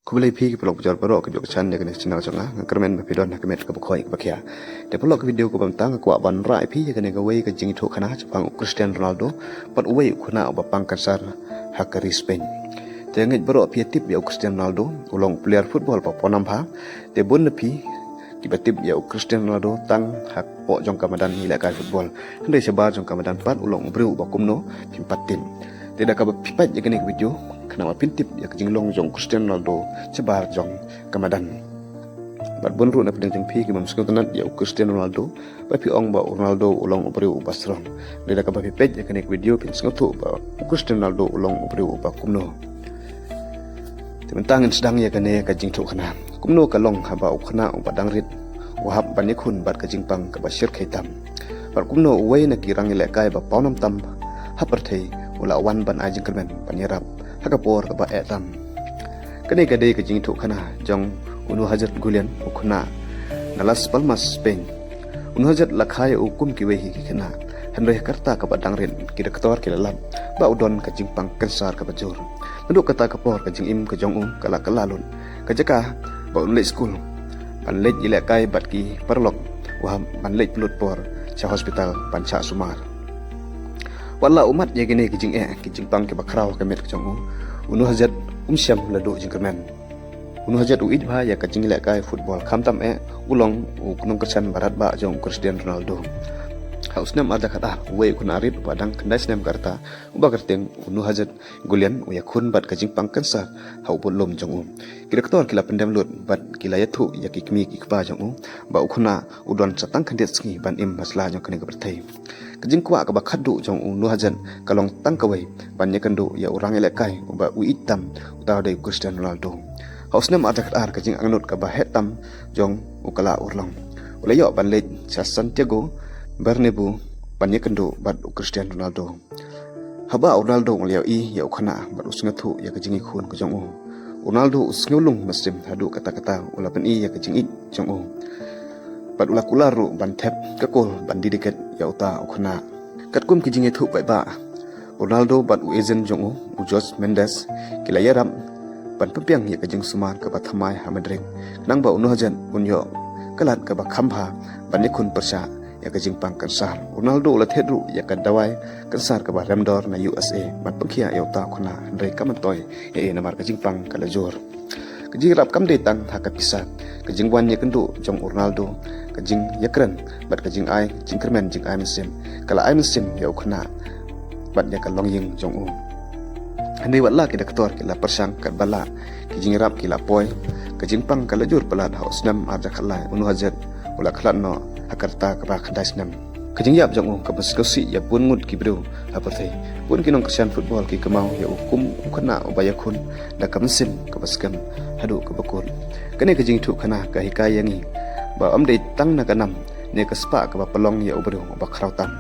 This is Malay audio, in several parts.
Kubelai pi pelok jar barok ke jokchan ya kene channel changa kermen bapidon hakemet ke bukhoi ke bakia de pelok video ko bantang ko ban rai pi ya kene gawe ke jing tho khana chapang Cristiano Ronaldo pat uwe khuna bapang kansar hakari Spain te ngej barok pi tip ya Cristiano Ronaldo ulong player football pa ponam pha te bun pi ki batip ya Cristiano Ronaldo tang hak po jong kamadan ila kai football hande sebar jong kamadan pat ulong breu bakumno pi patin te da ka pipat ya kene video kenapa pintip ya kejing long jong Cristiano Ronaldo sebar jong kamadan bat bonru na pedeng pi ki mamsko tanat ya Cristiano Ronaldo ba pi ong ba Ronaldo ulong ubreu basron leda ka ba pi page ya kenek video pin skotu ba Cristiano Ronaldo ulong ubreu ba kumno tementangan sedang ya kene kajing thuk khana kumno kalong haba ukhna ba dangrit wahab ban khun bat kajing pang ka ba shir khaitam bat kumno uwei na kirang ile kai ba paunam tam haperthei ula wan ban ajing kermen panyarap hakapor ka ba etam kane kade ka jing thuk khana jong unu hajat gulian ukhna na Las Palmas Spain unu hajat lakhai ukum ki wehi ki khana henre karta ka ba dangren ki doktor ki lam ba udon ka jing pang kansar ka bajur nduk kata kapor ka jing im ka jong kala kalalun ka jaka ba unle school pan lej ile kai bat ki perlok wa pan lej plut por cha hospital pan cha sumar wala umat ya gini kijing pang ke bakrau ke met jong unu hajat syam ladu jingkermen unu hajat uid bha ya kajing le kai football khamtam ulong kunung kersan barat ba jong Cristiano Ronaldo hausnam ada kata we kun arit padang kendais nam karta uba kerteng unu hajat gulian uya khun bat kajing pang kansa hau bolom jong kirektor kila pendem lut bat kila yathu ya kikmi kikba jong ba ukhuna udon satang khandet sngi ban im masla jong kene berthai kajing kwa ka bakhadu jong unu hajan kalong tangkawai banyak kendo ya orang elekai ba uitam utaw dai Cristiano Ronaldo hausnam ada kata kajing angnut ka ba hetam jong ukala urlang ulayo banlej sa Santiago Bernabeu banyak kendo bat Cristiano Ronaldo haba Ronaldo ngaliau ya ukhana bat usngathu ya kajing khun ko jong Ronaldo usngulung masjim hadu kata-kata ulapan ya kajing jong bat ula kularu ban thep kakol ban didiket ya uta ukhna katkum kijing thu bai ba Ronaldo bat u agent jong u Jorge Mendes kilayaram ban pempiang ya kajing suman ka bathamai hamadreng nang ba unu hajan bunyo kalat ka ba khambha ban nikun persha ya kajing pang kansar Ronaldo la thedru ya ka dawai kansar ka ba ramdor na USA ban pengkhia ya uta ukhna ndre kamantoy ya namar kajing pang kalajor kajing rap kam de tang ha ka pisa kajing wan ya kendo jong Ronaldo kajing yakran bat kajing ai jingkermen jing ai mesim kala ai mesim ya ukhna bat ya kalong ying jong hande wala ki doktor ki la persang kat bala kajing rap ki la poi kajing pang kala jur pelat hausnam arja khalai unu hajat ula khlat no hakarta ka ba khandasnam kajing yap jong ka baskosi ya pun ngut ki bro hapathai pun kinong kasian football ki kamau ya ukum ukhna ubaya khun da kamsim ka baskam hadu ka bakul kane kajing thu khana ka hikayangi ba amde tang na kanam ne ka spa ka ba palong ya ubro ba khrautam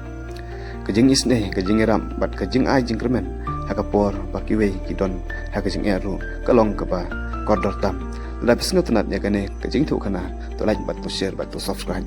kajing isne kajing ram bat kajing ai jingkermen hakapor bakiwe kidon hakajing eru kalong ka ba kordor tam labis ngatunat ya kane kajing thu khana to like bat to share bat to subscribe